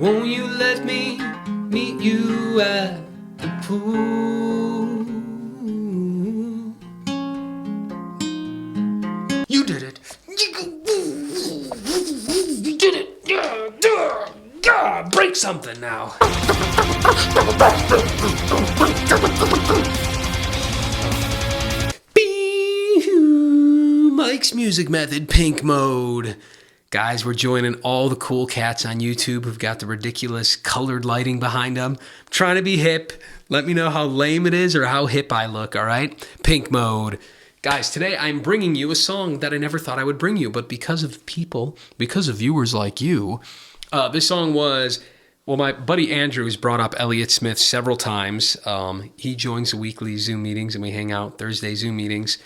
Won't you let me meet you at the pool? You did it. You did it. Break something now. Mike's Music Method Pink Mode. Guys, we're joining all the cool cats on YouTube who've got the ridiculous colored lighting behind them. I'm trying to be hip. Let me know how lame it is or how hip I look, all right? Pink Mode. Guys, today I'm bringing you a song that I never thought I would bring you, but because of people, because of viewers like you, this song was, well, my buddy Andrew has brought up Elliot Smith several times. He joins the weekly Zoom meetings and we hang out Thursday Zoom meetings.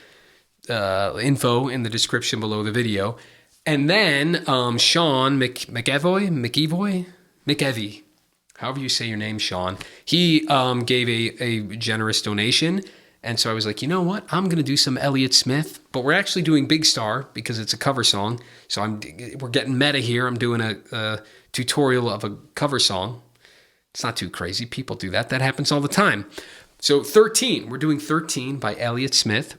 Info in the description below the video. And then Sean McEvy, however you say your name, Sean, he gave a generous donation. And so I was like, you know what? I'm going to do some Elliot Smith, but we're actually doing Big Star because it's a cover song. So we're getting meta here. I'm doing a tutorial of a cover song. It's not too crazy. People do that. That happens all the time. So 13, we're doing 13 by Elliot Smith.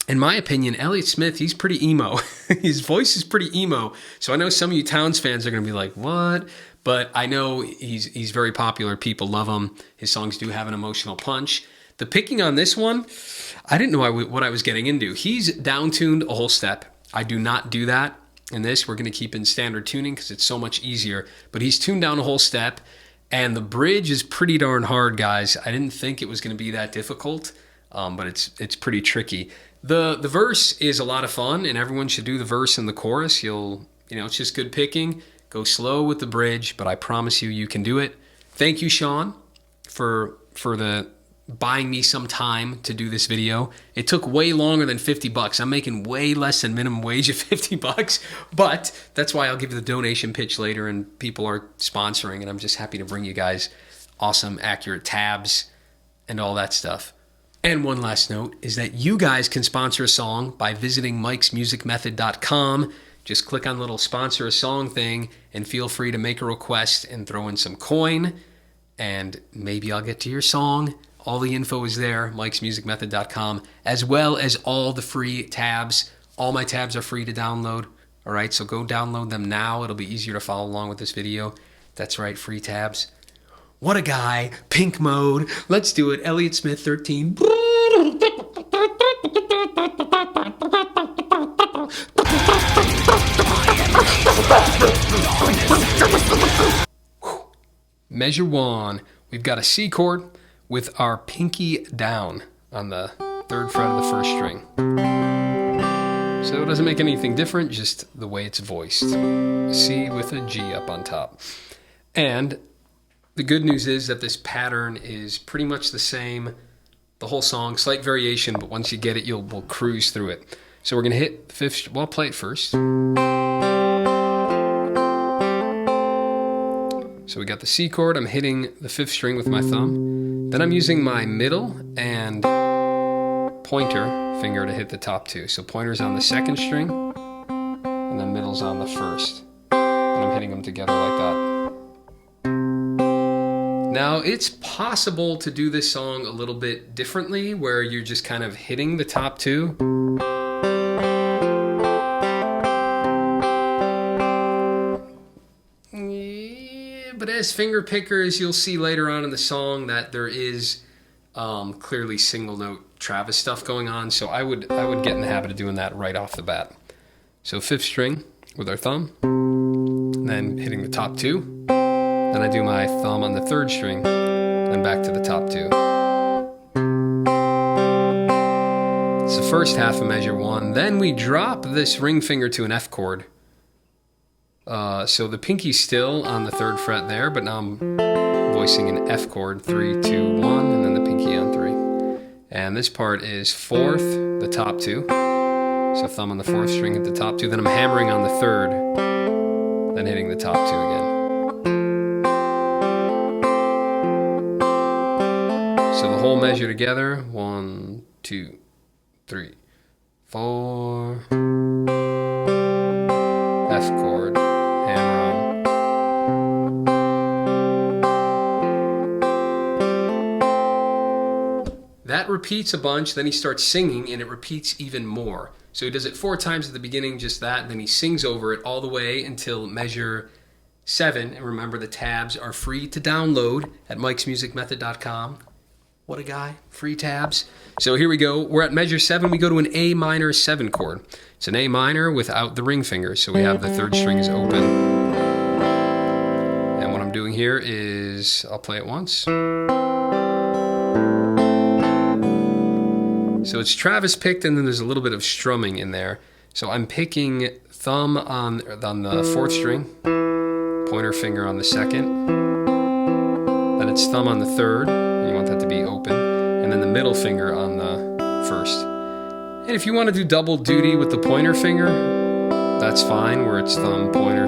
In my opinion, Elliot Smith, he's pretty emo. His voice is pretty emo. So I know some of you Towns fans are going to be like, what? But I know he's very popular. People love him. His songs do have an emotional punch. The picking on this one, I didn't know what I was getting into. He's down-tuned a whole step. I do not do that in this. We're going to keep in standard tuning because it's so much easier. But he's tuned down a whole step. And the bridge is pretty darn hard, guys. I didn't think it was going to be that difficult, but it's pretty tricky. The verse is a lot of fun, and everyone should do the verse and the chorus. It's just good picking. Go slow with the bridge, but I promise you can do it. Thank you, Sean, for the buying me some time to do this video. It took way longer than $50. I'm making way less than minimum wage of $50, but that's why I'll give you the donation pitch later, and people are sponsoring, and I'm just happy to bring you guys awesome, accurate tabs and all that stuff. And one last note is that you guys can sponsor a song by visiting mikesmusicmethod.com. Just click on the little sponsor a song thing and feel free to make a request and throw in some coin, and maybe I'll get to your song. All the info is there, mikesmusicmethod.com, as well as all the free tabs. All my tabs are free to download. All right, so go download them now. It'll be easier to follow along with this video. That's right, free tabs. What a guy. Pink Mode. Let's do it. Elliot Smith 13. Measure 1. We've got a C chord with our pinky down on the 3rd fret of the 1st string. So it doesn't make anything different, just the way it's voiced. A C with a G up on top. And the good news is that this pattern is pretty much the same, the whole song, slight variation, but once you get it, we'll cruise through it. So we're going to hit the 5th, well, I'll play it first. So we got the C chord, I'm hitting the 5th string with my thumb. Then I'm using my middle and pointer finger to hit the top 2. So pointer's on the 2nd string, and then middle's on the 1st. And I'm hitting them together like that. Now, it's possible to do this song a little bit differently, where you're just kind of hitting the top 2. Yeah, but as finger pickers, you'll see later on in the song that there is clearly single note Travis stuff going on, so I would get in the habit of doing that right off the bat. So 5th string with our thumb, and then hitting the top 2. Then I do my thumb on the 3rd string, then back to the top 2. It's the first half of measure 1. Then we drop this ring finger to an F chord. So the pinky's still on the 3rd fret there, but now I'm voicing an F chord, 3, 2, 1, and then the pinky on 3. And this part is 4th, the top 2. So thumb on the 4th string at the top 2. Then I'm hammering on the 3rd, then hitting the top 2 again. So the whole measure together, 1, 2, 3, 4. F chord, hammer on. repeats a bunch, then he starts singing, and it repeats even more. So he does it 4 times at the beginning, just that, and then he sings over it all the way until measure 7. And remember, the tabs are free to download at mikesmusicmethod.com. What a guy. Free tabs. So here we go. We're at measure 7. We go to an A minor 7 chord. It's an A minor without the ring finger. So we have the 3rd string is open. And what I'm doing here is, I'll play it once. So it's Travis picked, and then there's a little bit of strumming in there. So I'm picking thumb on the 4th string, pointer finger on the 2nd, then it's thumb on the 3rd, you want that to be open, and then the middle finger on the 1st. And if you want to do double duty with the pointer finger, that's fine, where it's thumb, pointer,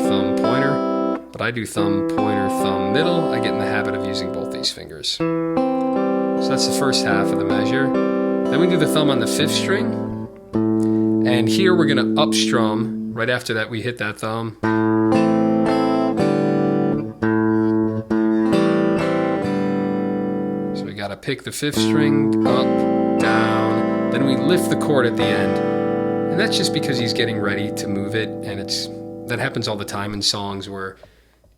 but I do thumb, pointer, thumb, middle. I get in the habit of using both these fingers. So that's the first half of the measure. Then we do the thumb on the 5th string, and here we're going to up strum. Right after that we hit that thumb. So we got to pick the 5th string, up, down, then we lift the chord at the end. And that's just because he's getting ready to move it, and that happens all the time in songs where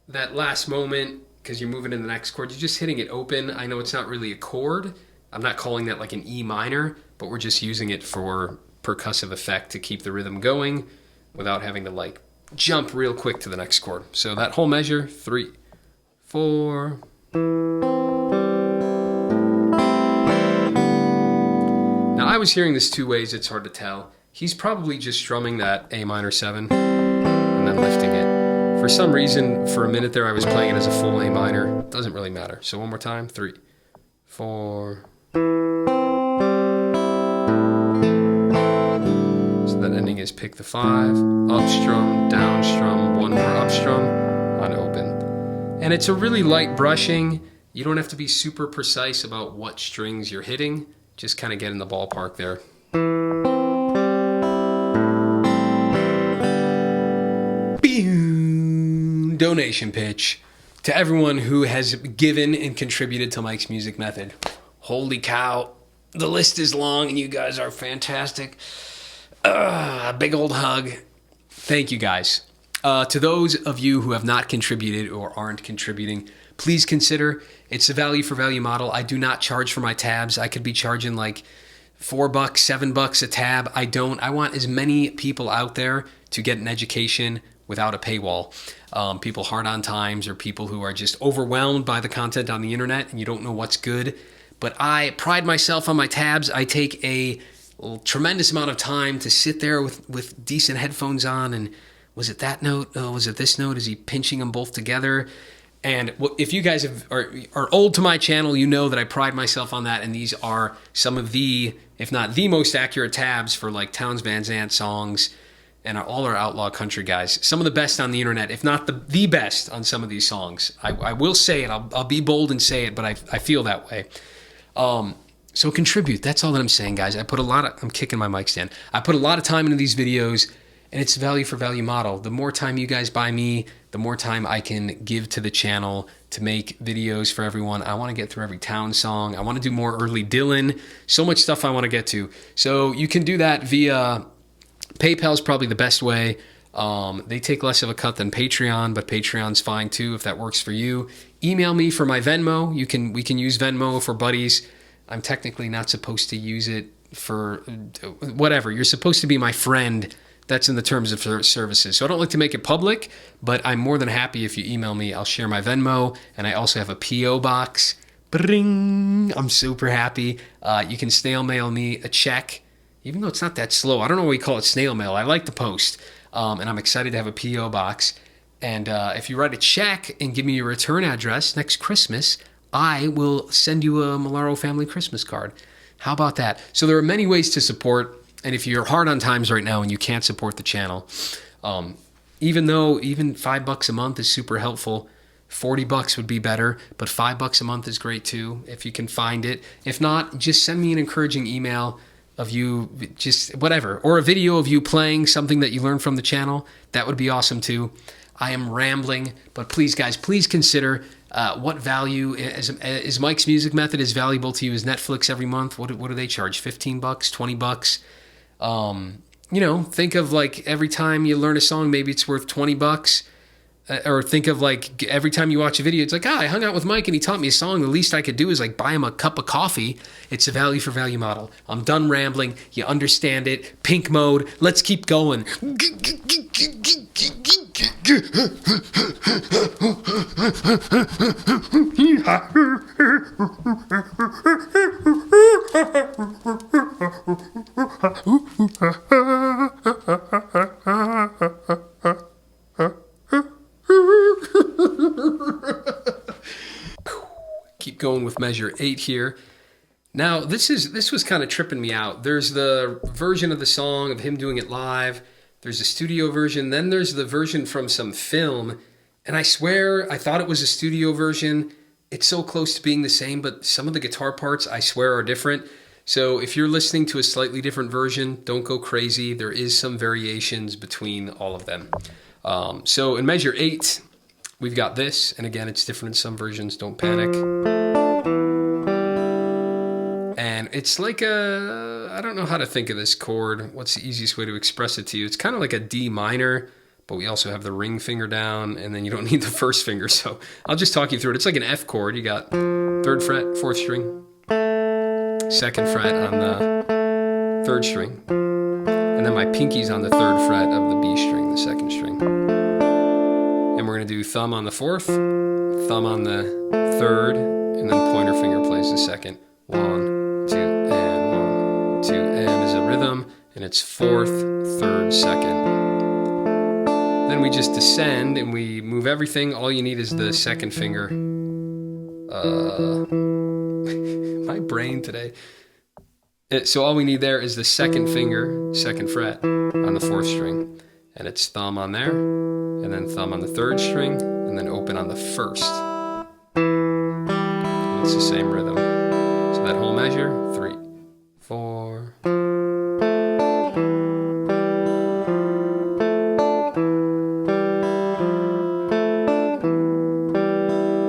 that last moment, because you're moving to the next chord, you're just hitting it open. I know it's not really a chord. I'm not calling that like an E minor, but we're just using it for percussive effect to keep the rhythm going without having to like jump real quick to the next chord. So that whole measure, 3, 4. Now I was hearing this 2 ways, it's hard to tell. He's probably just strumming that A minor 7 and then lifting it. For some reason, for a minute there, I was playing it as a full A minor. Doesn't really matter. So one more time, 3, 4. So that ending is pick the 5, up strum, down strum, 1 more up strum on open. And it's a really light brushing. You don't have to be super precise about what strings you're hitting. Just kind of get in the ballpark there. Donation pitch to everyone who has given and contributed to Mike's Music Method. Holy cow, the list is long and you guys are fantastic. A big old hug. Thank you guys. To those of you who have not contributed or aren't contributing, please consider. It's a value for value model. I do not charge for my tabs. I could be charging like $4, $7 a tab. I don't. I want as many people out there to get an education without a paywall. People hard on times, or people who are just overwhelmed by the content on the internet and you don't know what's good. But I pride myself on my tabs. I take a tremendous amount of time to sit there with decent headphones on, and was it that note? Was it this note? Is he pinching them both together? And if you guys are old to my channel, you know that I pride myself on that, and these are some of the, if not the most accurate tabs for like Townes Van Zandt songs and all our outlaw country guys. Some of the best on the internet, if not the best on some of these songs. I will say it. I'll be bold and say it, but I feel that way. So contribute. That's all that I'm saying, guys. I'm kicking my mic stand. I put a lot of time into these videos, and it's a value for value model. The more time you guys buy me, the more time I can give to the channel to make videos for everyone. I want to get through every Townes song. I want to do more early Dylan. So much stuff I want to get to. So you can do that via PayPal is probably the best way. They take less of a cut than Patreon, but Patreon's fine too if that works for you. Email me for my Venmo. We can use Venmo for buddies. I'm technically not supposed to use it for whatever. You're supposed to be my friend. That's in the terms of services. So I don't like to make it public, but I'm more than happy if you email me. I'll share my Venmo, and I also have a P.O. box. Bring. I'm super happy. You can snail mail me a check, even though it's not that slow. I don't know why we call it snail mail. I like the post, and I'm excited to have a P.O. box. And if you write a check and give me your return address next Christmas, I will send you a Molaro family Christmas card. How about that? So there are many ways to support. And if you're hard on times right now and you can't support the channel, even $5 a month is super helpful, $40 would be better, but $5 a month is great too, if you can find it. If not, just send me an encouraging email of you, just whatever, or a video of you playing something that you learned from the channel. That would be awesome too. I am rambling, but please, guys, please consider. What value is Mike's Music Method is valuable to you? Is Netflix every month? What do they charge? $15, $20? You know, think of like every time you learn a song, maybe it's worth $20. Or think of like every time you watch a video, it's like, I hung out with Mike and he taught me a song. The least I could do is like buy him a cup of coffee. It's a value for value model. I'm done rambling. You understand it. Pink mode. Let's keep going. Keep going with measure 8 here. Now, this was kind of tripping me out. There's the version of the song of him doing it live. There's a studio version. Then there's the version from some film. And I swear, I thought it was a studio version. It's so close to being the same, but some of the guitar parts, I swear, are different. So if you're listening to a slightly different version, don't go crazy. There is some variations between all of them. So in measure 8, we've got this. And again, it's different in some versions. Don't panic. And it's like I don't know how to think of this chord. What's the easiest way to express it to you? It's kind of like a D minor, but we also have the ring finger down, and then you don't need the first finger. So I'll just talk you through it. It's like an F chord. You got 3rd fret, 4th string, 2nd fret on the 3rd string, and then my pinky's on the 3rd fret of the B string, the 2nd string. And we're going to do thumb on the 4th, thumb on the 3rd, and then pointer finger plays the 2nd. 1, 2, and 1, 2, and is a rhythm, and it's 4th, 3rd, 2nd. Then we just descend and we move everything. All you need is the 2nd finger. My brain today. So all we need there is the 2nd finger, 2nd fret on the 4th string, and it's thumb on there, and then thumb on the 3rd string, and then open on the 1st. And it's the same rhythm. That whole measure, 3, 4.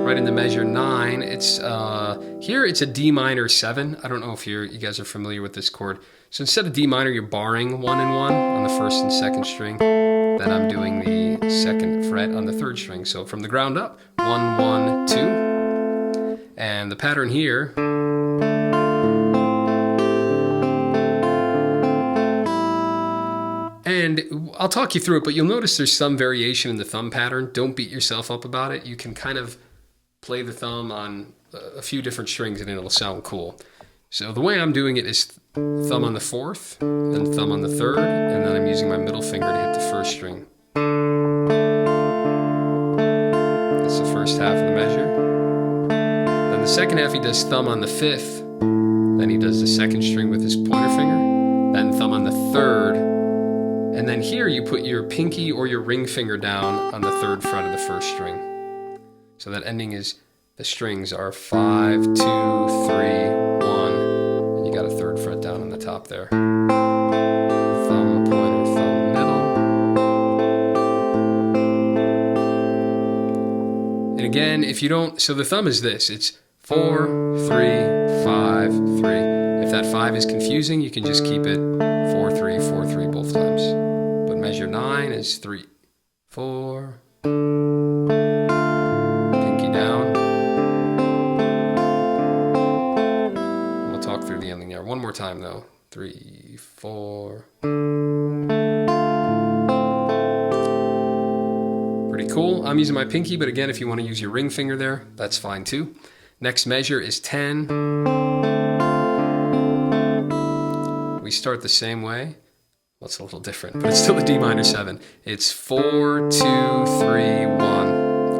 Right into measure 9, it's here it's a D minor 7. I don't know if you guys are familiar with this chord. So instead of D minor, you're barring 1 and 1 on the 1st and 2nd string. Then I'm doing the 2nd fret on the 3rd string. So from the ground up, 1, 1, 2. And the pattern here. And I'll talk you through it, but you'll notice there's some variation in the thumb pattern. Don't beat yourself up about it. You can kind of play the thumb on a few different strings and it'll sound cool. So the way I'm doing it is thumb on the 4th, then thumb on the 3rd, and then I'm using my middle finger to hit the 1st string. That's the first half of the measure. Then the second half he does thumb on the 5th, then he does the 2nd string with his pointer finger, then thumb on the 3rd, and then here you put your pinky or your ring finger down on the 3rd fret of the 1st string. So that ending is, the strings are 5, 2, 3, 1, and you got a 3rd fret down on the top there. Thumb, pointer, thumb, middle. And again, if you don't, so the thumb is this, it's 4, 3, 5, 3. If that 5 is confusing, you can just keep it 4, 3, 4, 3 both times. But measure 9 is 3, 4, pinky down. And we'll talk through the ending there. One more time though. 3, 4. Pretty cool. I'm using my pinky, but again, if you want to use your ring finger there, that's fine too. Next measure is 10. We start the same way. Well, it's a little different, but it's still a D minor 7. It's 4, 2, 3, 1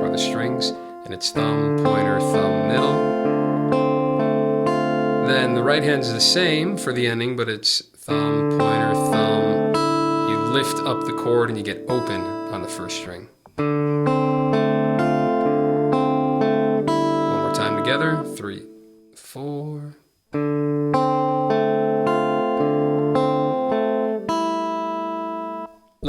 are the strings, and it's thumb, pointer, thumb, middle. Then the right hand is the same for the ending, but it's thumb, pointer, thumb. You lift up the chord and you get open on the 1st string. One more time together. 3, 4.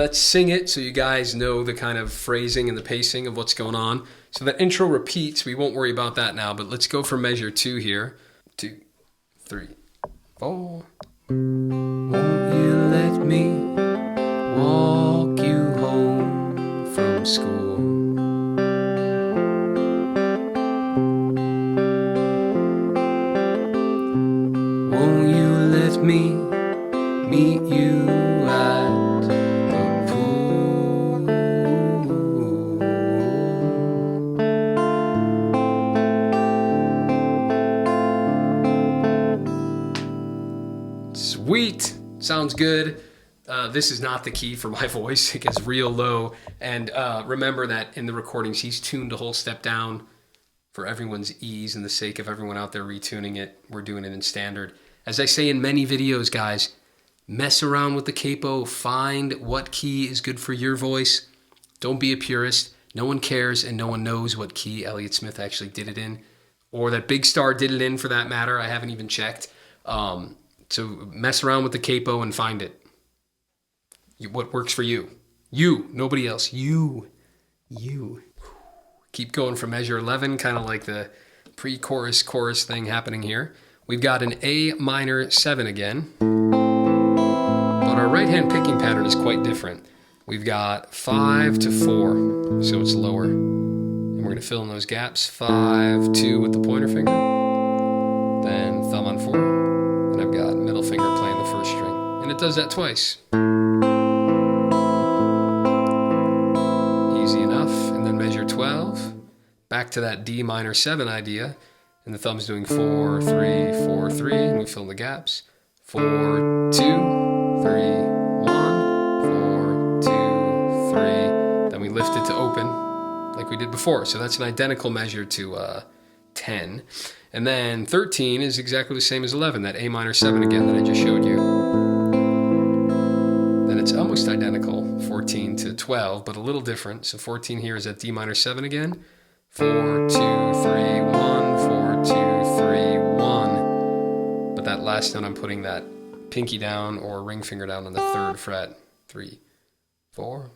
let's sing it so you guys know the kind of phrasing and the pacing of what's going on. So that intro repeats. We won't worry about that now, but let's go for measure 2 here. 2, 3, 4. Won't you let me walk you home from school? Won't you let me meet you at the pool? Sweet! Sounds good. This is not the key for my voice. It gets real low. And remember that in the recordings, he's tuned a whole step down for everyone's ease and the sake of everyone out there retuning it. We're doing it in standard. As I say in many videos, guys, mess around with the capo. Find what key is good for your voice. Don't be a purist. No one cares and no one knows what key Elliott Smith actually did it in, or that Big Star did it in for that matter. I haven't even checked. So mess around with the capo and find it. What works for you. You, nobody else. You. Keep going for measure 11, kind of like the pre-chorus, chorus thing happening here. We've got an A minor 7 again. But our right-hand picking pattern is quite different. We've got 5 to 4, so it's lower. And we're going to fill in those gaps. 5, 2 with the pointer finger. Then thumb on 4. And I've got middle finger playing the first string. And it does that twice. Easy enough. And then measure 12. Back to that D minor 7 idea. And the thumb's doing 4, 3, 4, 3. And we fill in the gaps. 4, 2, 3, 1. 4, 2, 3. Then we lift it to open like we did before. So that's an identical measure to 10. And then 13 is exactly the same as 11, that A minor 7 again that I just showed you. Then it's almost identical, 14 to 12, but a little different. So 14 here is at D minor 7 again. 4, 2, 3, 1, 4, 2, 3, 1. But that last note, I'm putting that pinky down or ring finger down on the 3rd fret. 3, 4.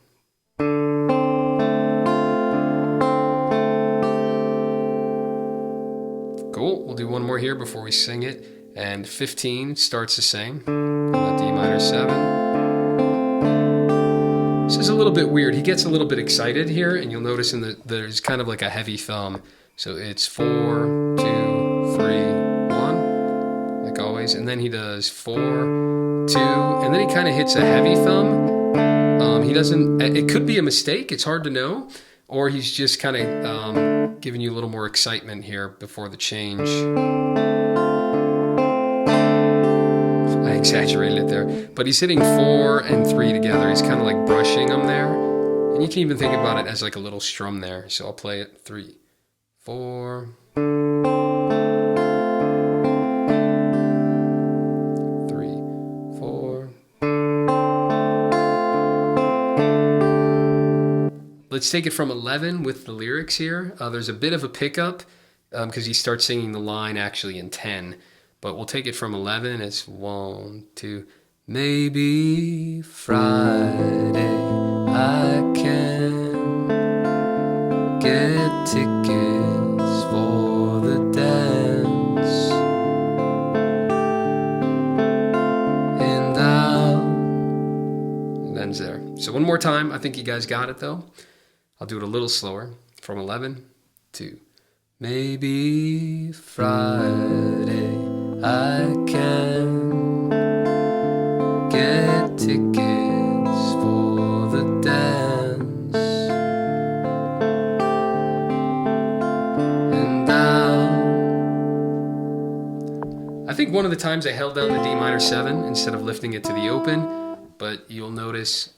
Cool. We'll do one more here before we sing it. And 15 starts the same. On D minor 7. This is a little bit weird. He gets a little bit excited here, and you'll notice there's kind of like a heavy thumb. So it's 4, 2, 3, 1, like always. And then he does 4, 2, and then he kind of hits a heavy thumb. He doesn't, it could be a mistake. It's hard to know. Or he's just kind of giving you a little more excitement here before the change. I exaggerated it there. But he's hitting 4 and 3 together. He's kind of like brushing them there. And you can even think about it as like a little strum there. So I'll play it 3, 4. 3, 4. Let's take it from 11 with the lyrics here. There's a bit of a pickup because he starts singing the line actually in 10. But we'll take it from 11. It's 1, 2. Maybe Friday I can get tickets for the dance. And it ends there. So one more time. I think you guys got it though. I'll do it a little slower. From 11 to maybe Friday I can get tickets for the dance. And I think one of the times I held down the D minor 7 instead of lifting it to the open, but you'll notice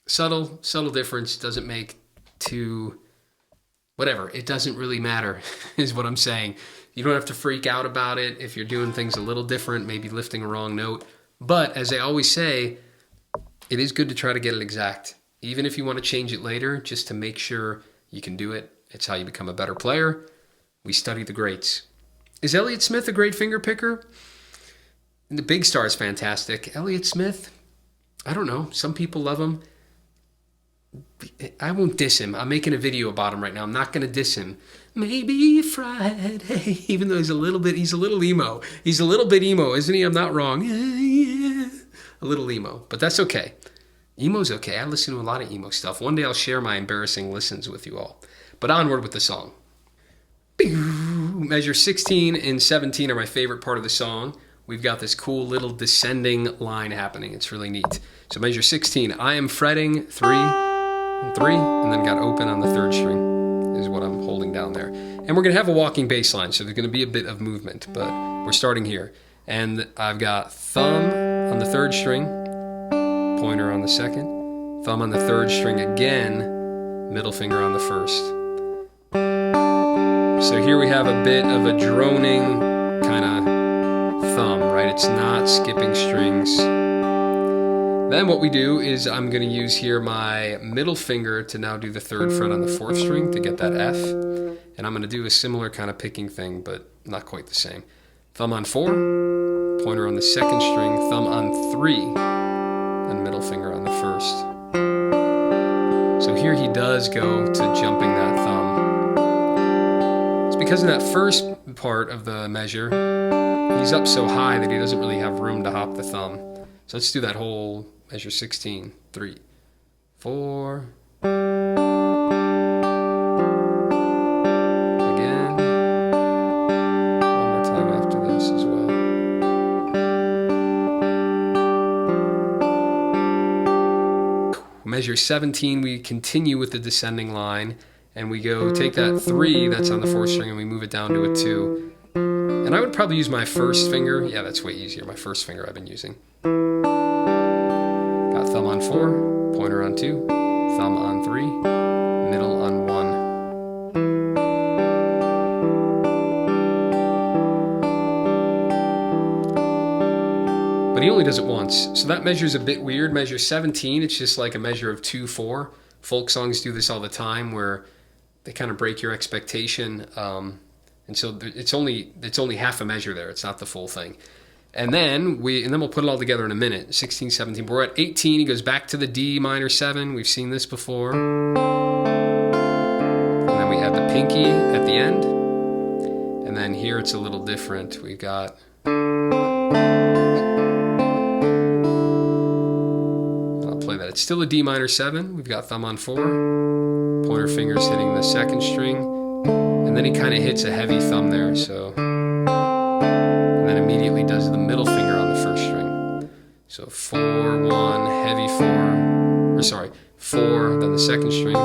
subtle difference. Doesn't make too, whatever, it doesn't really matter is what I'm saying. You don't have to freak out about it if you're doing things a little different, maybe lifting a wrong note. But as I always say, it is good to try to get it exact. Even if you want to change it later, just to make sure you can do it. It's how you become a better player. We study the greats. Is Elliott Smith a great finger picker? The Big Star is fantastic. Elliott Smith, I don't know. Some people love him. I won't diss him. I'm making a video about him right now. I'm not going to diss him. Maybe Friday, even though he's a little emo. He's a little bit emo, isn't he? I'm not wrong. Yeah. A little emo, but that's okay. Emo's okay. I listen to a lot of emo stuff. One day I'll share my embarrassing listens with you all. But onward with the song. Measure 16 and 17 are my favorite part of the song. We've got this cool little descending line happening. It's really neat. So measure 16. I am fretting 3 and 3, and then got open on the 3rd string is what I'm holding down there. And we're going to have a walking bass line, so there's going to be a bit of movement, but we're starting here. And I've got thumb on the 3rd string, pointer on the 2nd, thumb on the 3rd string again, middle finger on the 1st. So here we have a bit of a droning kind of thumb, right? It's not skipping strings. Then what we do is I'm going to use here my middle finger to now do the 3rd fret on the 4th string to get that F. And I'm going to do a similar kind of picking thing, but not quite the same. Thumb on 4, pointer on the 2nd string, thumb on 3, and middle finger on the 1st. So here he does go to jumping that thumb. It's because in that first part of the measure, he's up so high that he doesn't really have room to hop the thumb. So let's do that whole measure 16. 3, 4. Again. One more time after this as well. Measure 17, we continue with the descending line, and we go take that 3 that's on the 4th string and we move it down to a 2. And I would probably use my 1st finger. Yeah, that's way easier. My 1st finger I've been using. Got thumb on 4, pointer on 2, thumb on 3, middle on 1. But he only does it once. So that measure's a bit weird. Measure 17, it's just like a measure of 2-4. Folk songs do this all the time where they kind of break your expectation. And so it's only half a measure there. It's not the full thing. And then we'll put it all together in a minute. 16, 17. We're at 18. He goes back to the D minor 7. We've seen this before. And then we have the pinky at the end. And then here it's a little different. We've got... I'll play that. It's still a D minor 7. We've got thumb on 4. Pointer fingers hitting the 2nd string. And then he kind of hits a heavy thumb there. So... And then immediately does the middle finger on the 1st string. So 4, 1, heavy 4, 4, then the 2nd string,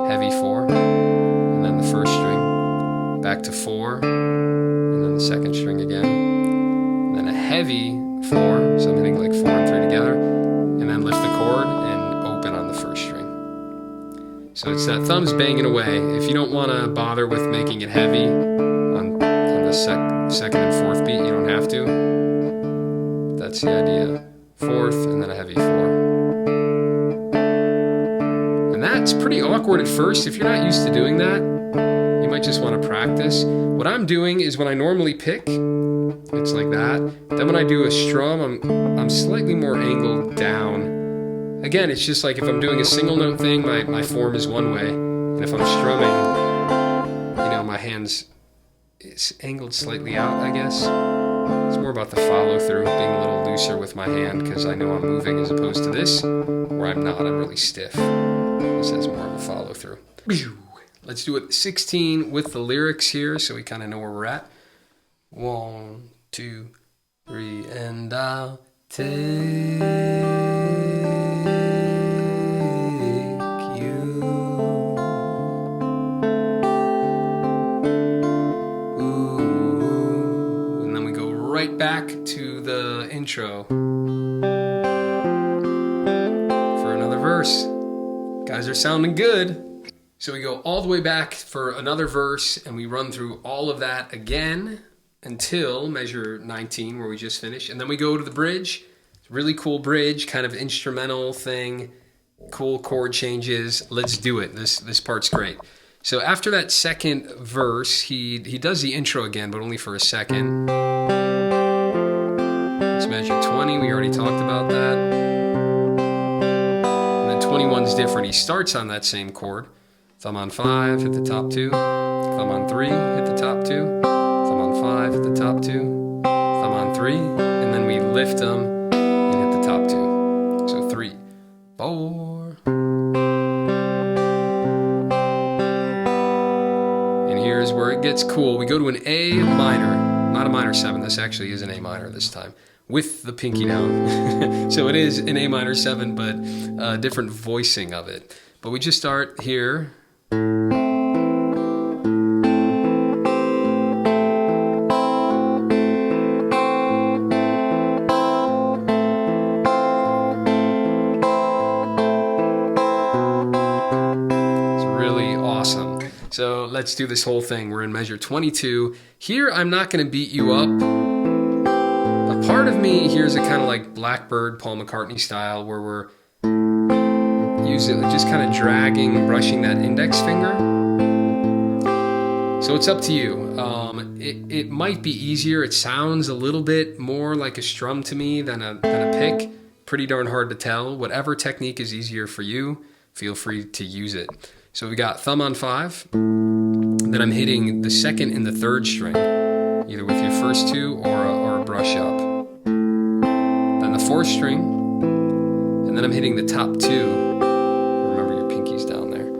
heavy 4, and then the 1st string, back to 4, and then the 2nd string again, and then a heavy 4, so I'm hitting like 4 and 3 together, and then lift the chord and open on the 1st string. So it's that thumb's banging away. If you don't want to bother with making it heavy on the 2nd and 4th beat, you don't have to. That's the idea. 4th and then a heavy 4. And that's pretty awkward at first. If you're not used to doing that, you might just want to practice. What I'm doing is when I normally pick, it's like that. Then when I do a strum, I'm slightly more angled down. Again, it's just like if I'm doing a single note thing, my form is one way. And if I'm strumming, my hand's it's angled slightly out, I guess. It's more about the follow through, being a little looser with my hand because I know I'm moving as opposed to this, where I'm not, I'm really stiff. This has more of a follow through. Let's do it 16 with the lyrics here so we kind of know where we're at. 1, 2, 3, and I'll take back to the intro for another verse. Guys are sounding good. So we go all the way back for another verse and we run through all of that again until measure 19 where we just finished. And then we go to the bridge. Really cool bridge, kind of instrumental thing, cool chord changes. Let's do it. This part's great. So after that second verse, he does the intro again, but only for a second. It's measure 20, we already talked about that. And then 21 one's different. He starts on that same chord. Thumb on 5, hit the top 2. Thumb on 3, hit the top 2. Thumb on 5, hit the top 2. Thumb on 3, and then we lift them and hit the top 2. So 3, 4. And here's where it gets cool. We go to an A minor, not a minor 7. This actually is an A minor this time, with the pinky down. So it is an A minor 7, but a different voicing of it. But we just start here. So let's do this whole thing. We're in measure 22. Here, I'm not going to beat you up. A part of me hears a kind of like Blackbird, Paul McCartney style, where we're using, just kind of dragging, brushing that index finger. So it's up to you. It might be easier. It sounds a little bit more like a strum to me than a pick. Pretty darn hard to tell. Whatever technique is easier for you, feel free to use it. So we got thumb on 5, then I'm hitting the 2nd and the 3rd string, either with your first 2 or a brush up. Then the 4th string, and then I'm hitting the top 2. Remember your pinky's down there.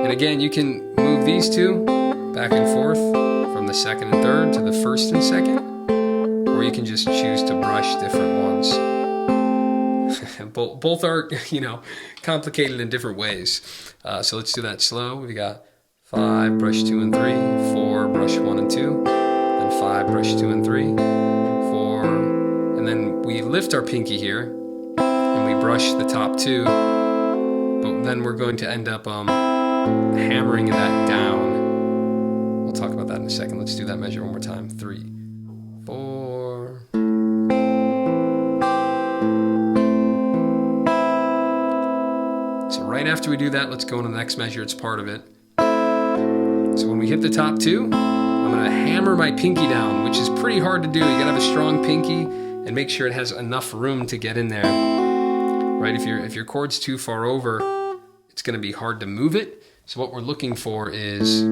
And again, you can move these 2 back and forth from the 2nd and 3rd to the 1st and 2nd, or you can just choose to brush different ones. Both are, complicated in different ways. So let's do that slow. We got 5, brush 2 and 3, 4, brush 1 and 2, then 5, brush 2 and 3, 4, and then we lift our pinky here, and we brush the top 2, but then we're going to end up hammering that down. We'll talk about that in a second. Let's do that measure one more time. 3, 4. Right after we do that, let's go on to the next measure. It's part of it. So when we hit the top 2, I'm going to hammer my pinky down, which is pretty hard to do. You got to have a strong pinky and make sure it has enough room to get in there. Right? If your chord's too far over, it's going to be hard to move it. So what we're looking for is,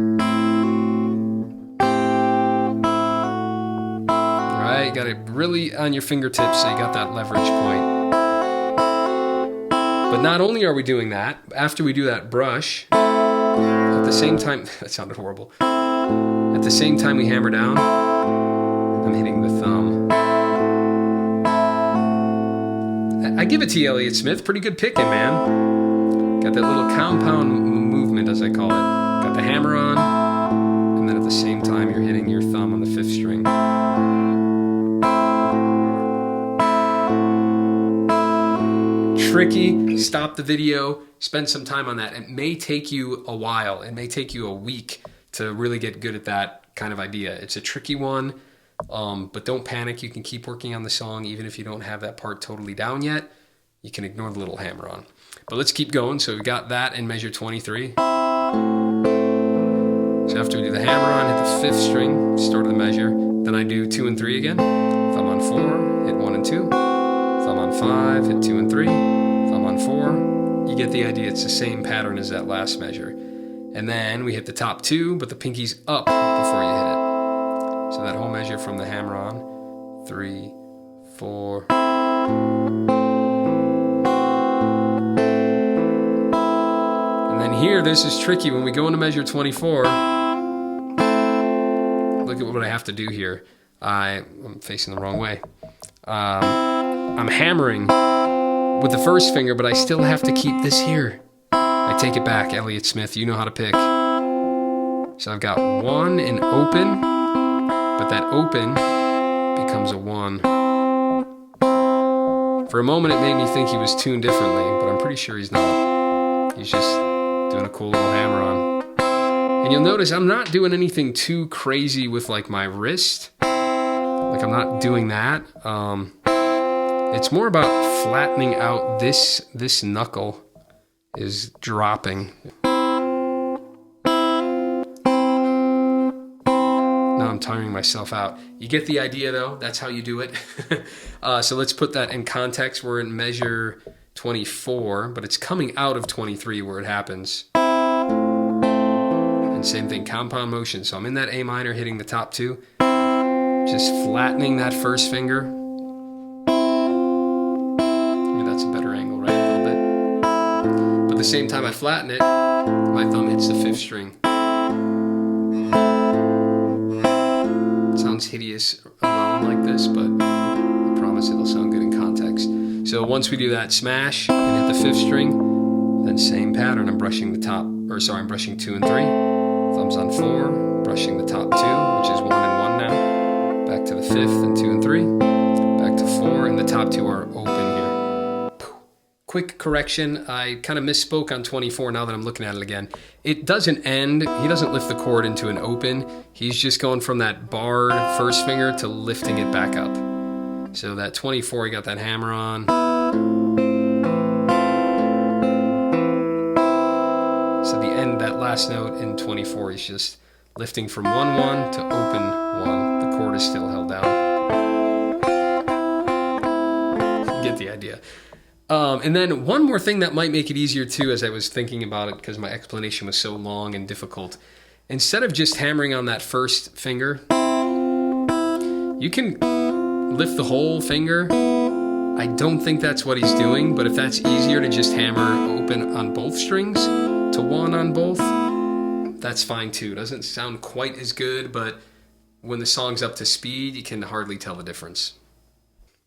right? You got it really on your fingertips, so you got that leverage point. But not only are we doing that, after we do that brush, at the same time, that sounded horrible. At the same time we hammer down, I'm hitting the thumb. I give it to you, Elliot Smith. Pretty good picking, man. Got that little compound movement, as I call it. Got the hammer on, and then at the same time you're hitting your thumb on the 5th string. Tricky. Stop the video, spend some time on that. It may take you a while. It may take you a week to really get good at that kind of idea. It's a tricky one, but don't panic. You can keep working on the song even if you don't have that part totally down yet. You can ignore the little hammer on. But let's keep going. So we got that in measure 23. So after we do the hammer on, hit the 5th string, start of the measure. Then I do 2 and 3 again. Thumb on 4, hit 1 and 2. Thumb on 5, hit 2 and 3, thumb on 4. You get the idea. It's the same pattern as that last measure. And then we hit the top 2, but the pinky's up before you hit it. So that whole measure from the hammer on, 3, 4. And then here, this is tricky. When we go into measure 24, look at what I have to do here. I'm facing the wrong way. I'm hammering with the first finger, but I still have to keep this here. I take it back, Elliot Smith. You know how to pick. So I've got 1 in open, but that open becomes a 1. For a moment, it made me think he was tuned differently, but I'm pretty sure he's not. He's just doing a cool little hammer on. And you'll notice I'm not doing anything too crazy with like my wrist. Like I'm not doing that. It's more about flattening out this knuckle is dropping. Now I'm tiring myself out. You get the idea though, that's how you do it. So let's put that in context. We're in measure 24, but it's coming out of 23 where it happens. And same thing, compound motion. So I'm in that A minor hitting the top 2, just flattening that first finger. Maybe that's a better angle, right? A little bit. But at the same time I flatten it, my thumb hits the 5th string. It sounds hideous alone like this, but I promise it'll sound good in context. So once we do that smash and hit the 5th string, then same pattern. I'm brushing the top, I'm brushing 2 and 3. Thumbs on 4, brushing the top 2, which is 1 and 1 now. Back to the 5th and 2 and 3. Back to 4, and the top 2 are open here. Quick correction, I kind of misspoke on 24 now that I'm looking at it again. It doesn't end, he doesn't lift the chord into an open. He's just going from that barred first finger to lifting it back up. So that 24, he got that hammer on. So the end, that last note in 24 is just lifting from 1-1 to open 1. The chord is still held down. You get the idea. And then one more thing that might make it easier too, as I was thinking about it, because my explanation was so long and difficult. Instead of just hammering on that first finger, you can lift the whole finger. I don't think that's what he's doing, but if that's easier to just hammer open on both strings to 1 on both, that's fine too. Doesn't sound quite as good, but when the song's up to speed, you can hardly tell the difference.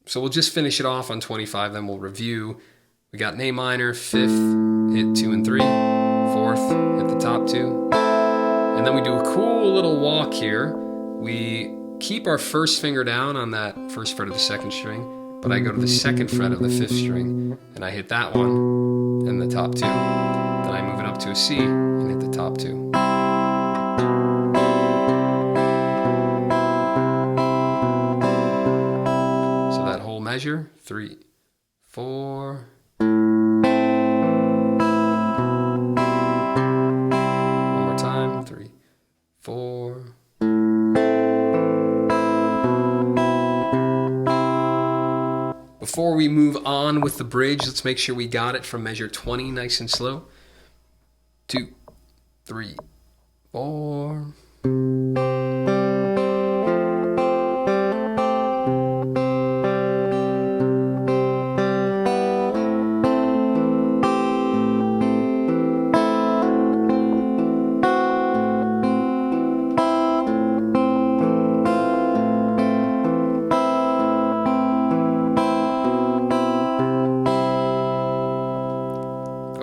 So we'll just finish it off on 25, then we'll review. We got an A minor, 5th, hit 2 and 3, 4th, hit the top 2. And then we do a cool little walk here. We keep our first finger down on that first fret of the 2nd string, but I go to the 2nd fret of the 5th string, and I hit that one, and the top 2. Then I move it up to a C, and hit the top 2. Measure 3, 4. One more time, 3, 4. Before we move on with the bridge, let's make sure we got it from measure 20, nice and slow. 2, 3, 4.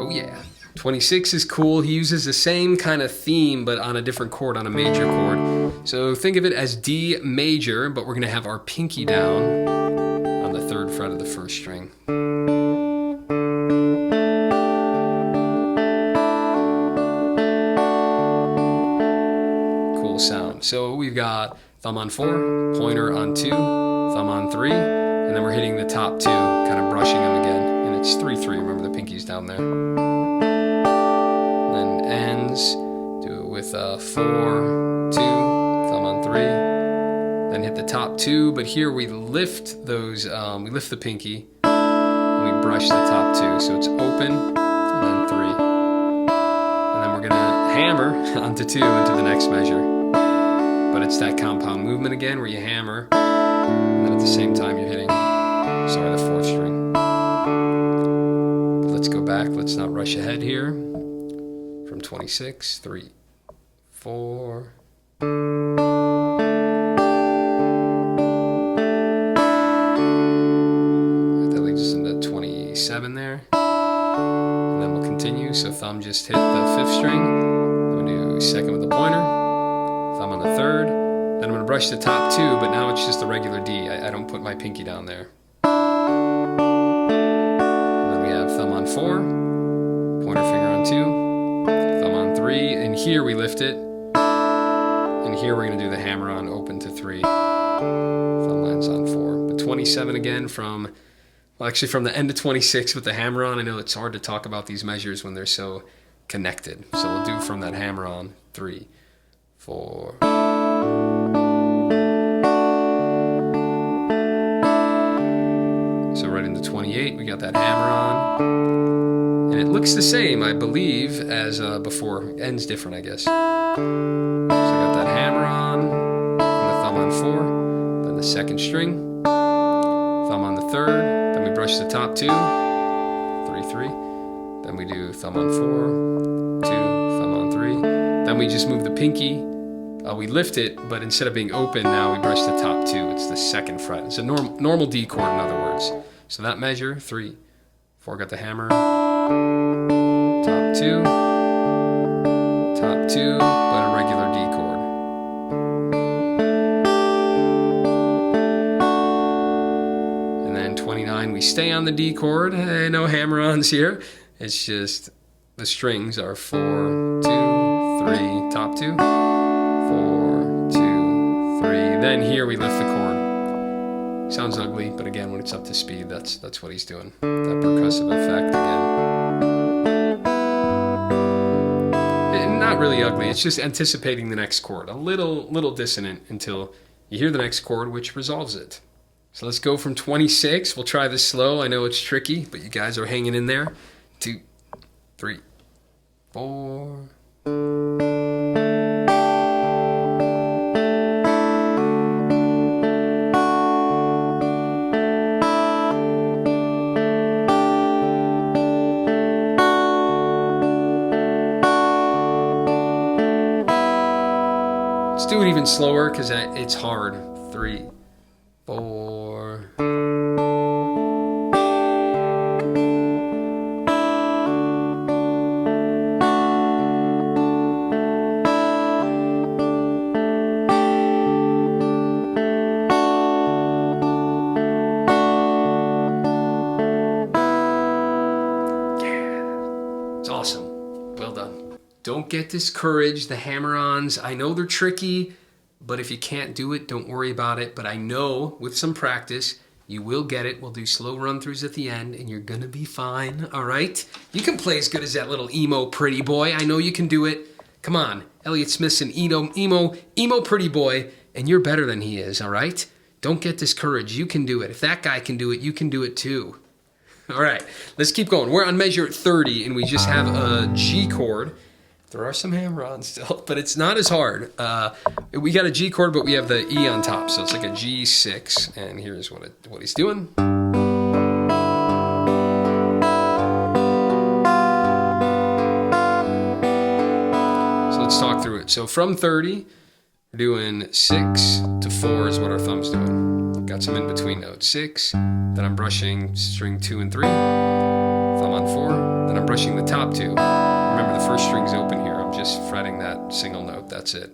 Oh yeah. 26 is cool. He uses the same kind of theme, but on a different chord, on a major chord. So think of it as D major, but we're going to have our pinky down on the 3rd fret of the 1st string. Cool sound. So we've got thumb on 4, pointer on 2, thumb on 3, and then we're hitting the top 2, kind of brushing them again. And it's 3-3, remember the pinky's down there. And then ends, do it with 4, 2, thumb on 3, then hit the top 2, but here we lift those, we lift the pinky, and we brush the top 2, so it's open, and then 3. And then we're gonna hammer onto 2 into the next measure. But it's that compound movement again, where you hammer, and then at the same time you're hitting, the 4th string. Let's go back, let's not rush ahead here. From 26, 3, 4. That leads us into 27 there. And then we'll continue. So thumb just hit the 5th string. We'll do 2nd with the pointer. Thumb on the 3rd. Then I'm going to brush the top 2, but now it's just a regular D. I don't put my pinky down there. And then we have thumb on 4, pointer finger on 2, thumb on 3, and here we lift it. And here we're going to do the hammer on open to 3. Thumb lands on 4. But 27 again from the end of 26 with the hammer on. I know it's hard to talk about these measures when they're so connected. So we'll do from that hammer on 3, 4. So go right into 28. We got that hammer on. And it looks the same, I believe, as before. It ends different, I guess. So I got that hammer on, and the thumb on 4, then the second string, thumb on the 3rd, then we brush the top 2, 3, 3, then we do thumb on 4, 2, thumb on 3, then we just move the pinky, we lift it, but instead of being open, now we brush the top 2, it's the 2nd fret. It's a normal D chord, in other words. So that measure, 3, 4, got the hammer, top 2, but a regular D chord. And then 29, we stay on the D chord. Hey, no hammer-ons here. It's just the strings are 4, 2, 3, top 2, 4, 2, 3. Then here we lift the chord. Sounds ugly, but again, when it's up to speed, that's what he's doing. That percussive effect again. Not really ugly, it's just anticipating the next chord. A little dissonant until you hear the next chord, which resolves it. So let's go from 26. We'll try this slow. I know it's tricky, but you guys are hanging in there. 2, 3, 4. Let's do it even slower because it's hard. 3, 4. It's awesome. Well done. Don't get discouraged. The hammer-ons, I know they're tricky, but if you can't do it, don't worry about it. But I know with some practice, you will get it. We'll do slow run-throughs at the end, and you're gonna be fine, all right? You can play as good as that little emo pretty boy. I know you can do it. Come on, Elliot Smith's an emo pretty boy, and you're better than he is, all right? Don't get discouraged. You can do it. If that guy can do it, you can do it too. All right, let's keep going. We're on measure 30, and we just have a G chord. There are some hammer-ons still, but it's not as hard. We got a G chord, but we have the E on top, so it's like a G6, and here's what he's doing. So let's talk through it. So from 30, we're doing 6 to 4 is what our thumb's doing. Got some in-between notes. 6, then I'm brushing string 2 and 3, thumb on 4, then I'm brushing the top 2. Remember, the first string's open here. I'm just fretting that single note. That's it.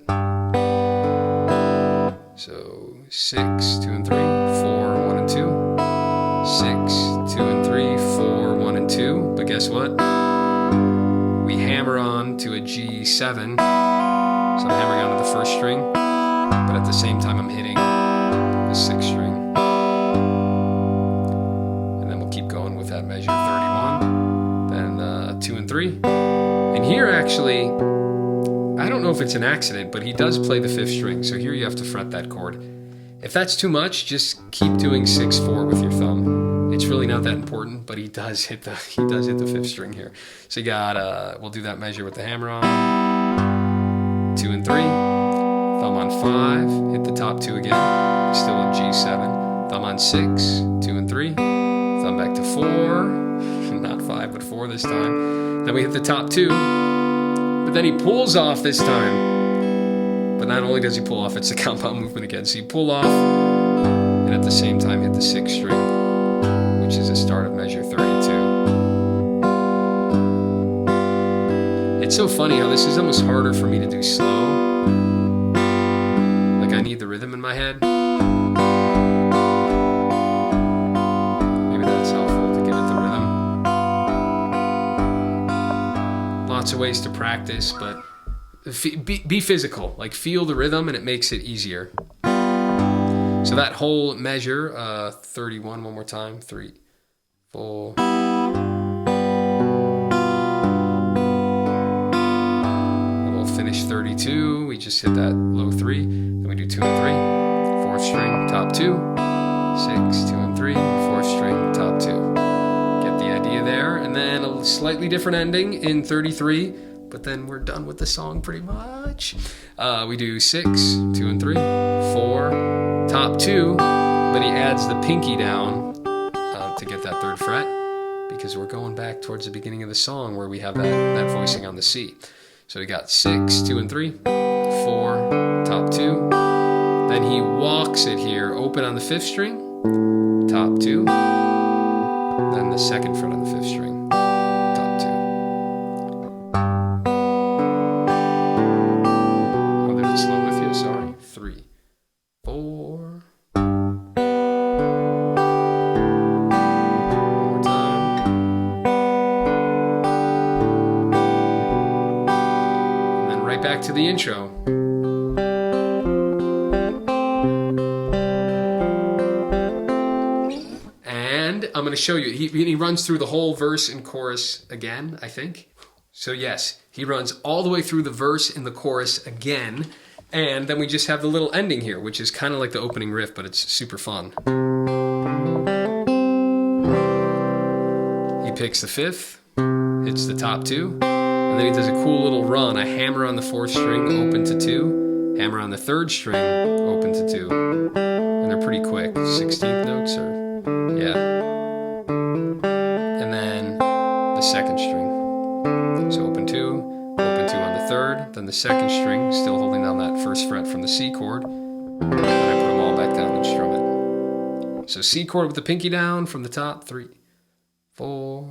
So 6, 2 and 3, 4, 1 and 2. 6, 2 and 3, 4, 1 and 2. But guess what? We hammer on to a G7. So I'm hammering onto the first string, but at the same time I'm hitting the 6th string. And then we'll keep going with that measure 31. Then 2 and 3. And here, actually, I don't know if it's an accident, but he does play the 5th string. So here you have to fret that chord. If that's too much, just keep doing 6, 4 with your thumb. It's really not that important, but he does hit the 5th string here. So you got we'll do that measure with the hammer on. 2 and 3, thumb on 5, hit the top 2 again, still in G7. Thumb on 6, 2 and 3, thumb back to 4, not 5 but 4 this time. Then we hit the top 2, but then he pulls off this time. But not only does he pull off, it's a compound movement again. So you pull off, and at the same time hit the 6th string, which is the start of measure 32. It's so funny how this is almost harder for me to do slow. Like I need the rhythm in my head. Maybe that's helpful to give it the rhythm. Lots of ways to practice, but be physical. Like feel the rhythm and it makes it easier. So that whole measure, 31 one more time, 3, 4. And we'll finish 32. We just hit that low 3. Then we do 2 and 3. 4th string, top 2. 6, 2 and 3. 4th string, top Slightly different ending in 33, but then we're done with the song pretty much. We do 6, 2 and 3, 4, top 2, then he adds the pinky down to get that 3rd fret, because we're going back towards the beginning of the song where we have that voicing on the C. So we got 6, 2 and 3, 4, top 2, then he walks it here, open on the 5th string, top 2, then the 2nd fret on the 5th string, top 2. I'll leave it slow with you, sorry. 3, 4. One more time. And then right back to the intro. I'm going to show you. He runs through the whole verse and chorus again, I think. So yes, he runs all the way through the verse and the chorus again. And then we just have the little ending here, which is kind of like the opening riff, but it's super fun. He picks the 5th, hits the top 2, and then he does a cool little run. A hammer on the 4th string, open to 2. Hammer on the 3rd string, open to 2. And they're pretty quick. 16th notes or... yeah. And then the 2nd string. So open 2 on the 3rd, then the 2nd string, still holding down that 1st fret from the C chord. And then I put them all back down and strum it. So C chord with the pinky down from the top, 3, 4.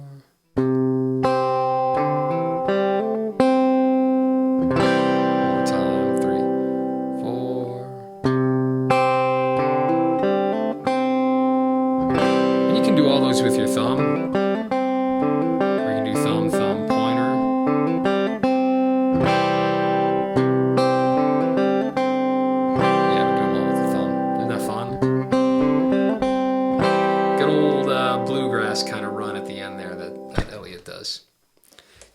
With your thumb, or you can do thumb, pointer. Yeah, we're doing well with the thumb. Isn't that fun? Good old bluegrass kind of run at the end there that Elliot does.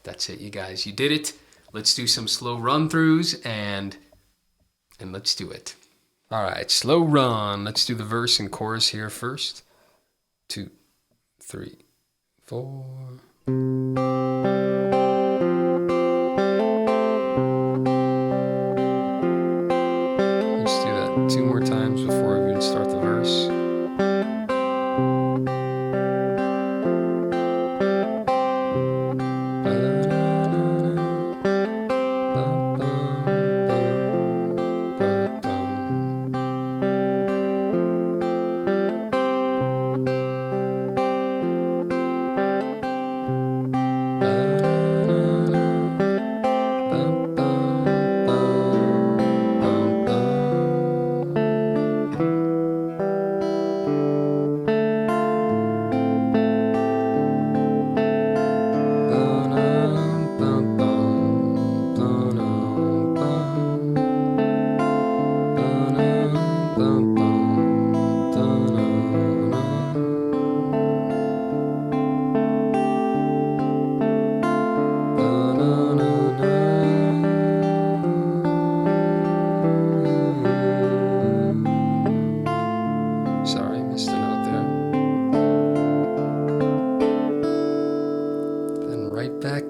That's it, you guys. You did it. Let's do some slow run-throughs and let's do it. All right, slow run. Let's do the verse and chorus here first. 2, 3, 4. Let's do that 2 more times before we even start the verse.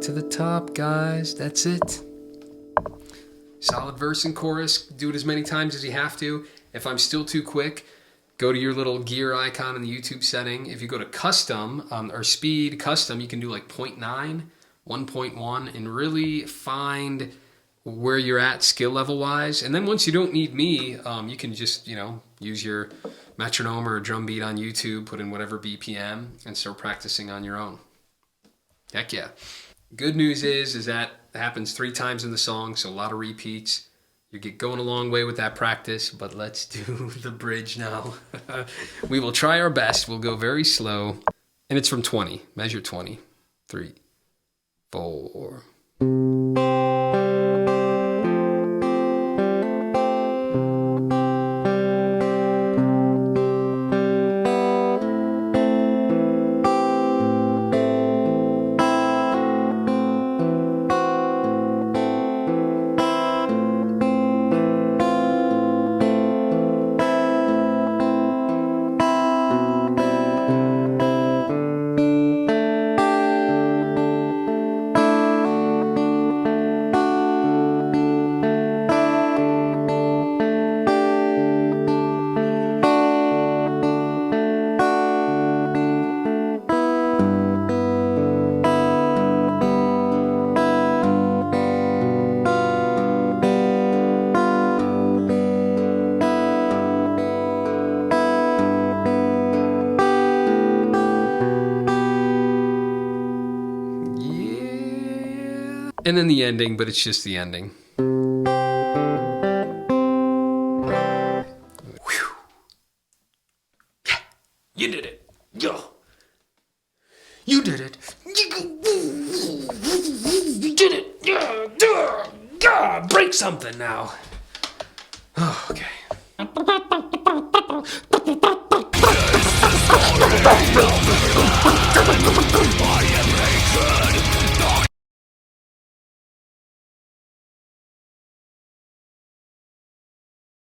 To the top, guys. That's it. Solid verse and chorus. Do it as many times as you have to. If I'm still too quick, go to your little gear icon in the YouTube setting. If you go to custom or speed custom, you can do like 0.9, 1.1, and really find where you're at skill level wise. And then once you don't need me, you can just, use your metronome or a drum beat on YouTube, put in whatever BPM, and start practicing on your own. Heck yeah. Good news is that happens 3 times in the song, so a lot of repeats. You get going a long way with that practice, but let's do the bridge now. We will try our best. We'll go very slow. And it's from 20. Measure 20. 3, 4. And then the ending, but it's just the ending. Whew. You did it. Yo. You did it. You did it. Yeah. Break something now. Oh, okay. I am hatred.